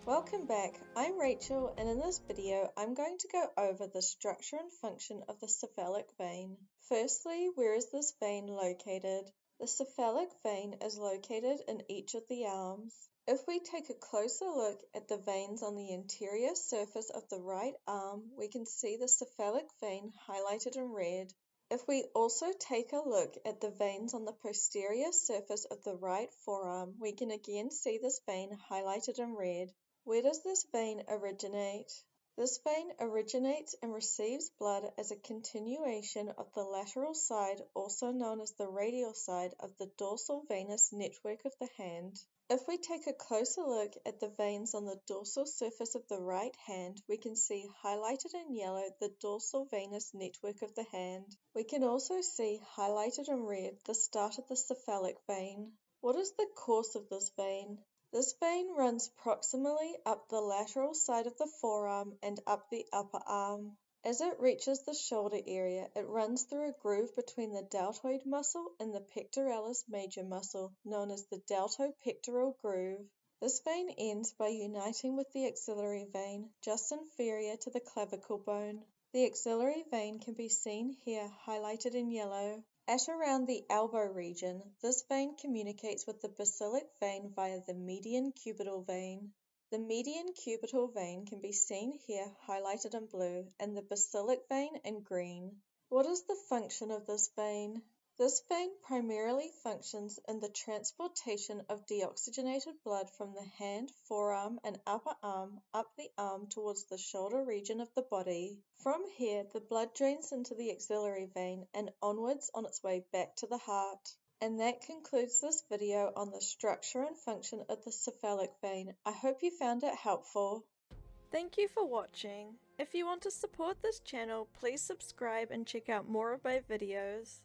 Welcome back, I'm Rachel, and in this video I'm going to go over the structure and function of the cephalic vein. Firstly, where is this vein located? The cephalic vein is located in each of the arms. If we take a closer look at the veins on the anterior surface of the right arm, we can see the cephalic vein highlighted in red. If we also take a look at the veins on the posterior surface of the right forearm, we can again see this vein highlighted in red. Where does this vein originate? This vein originates and receives blood as a continuation of the lateral side, also known as the radial side, of the dorsal venous network of the hand. If we take a closer look at the veins on the dorsal surface of the right hand, we can see highlighted in yellow the dorsal venous network of the hand. We can also see highlighted in red the start of the cephalic vein. What is the course of this vein? This vein runs proximally up the lateral side of the forearm and up the upper arm. As it reaches the shoulder area, it runs through a groove between the deltoid muscle and the pectoralis major muscle, known as the deltopectoral groove. This vein ends by uniting with the axillary vein, just inferior to the clavicle bone. The axillary vein can be seen here highlighted in yellow. At around the elbow region, this vein communicates with the basilic vein via the median cubital vein. The median cubital vein can be seen here highlighted in blue and the basilic vein in green. What is the function of this vein? This vein primarily functions in the transportation of deoxygenated blood from the hand, forearm, and upper arm up the arm towards the shoulder region of the body. From here, the blood drains into the axillary vein and onwards on its way back to the heart. And that concludes this video on the structure and function of the cephalic vein. I hope you found it helpful. Thank you for watching. If you want to support this channel, please subscribe and check out more of my videos.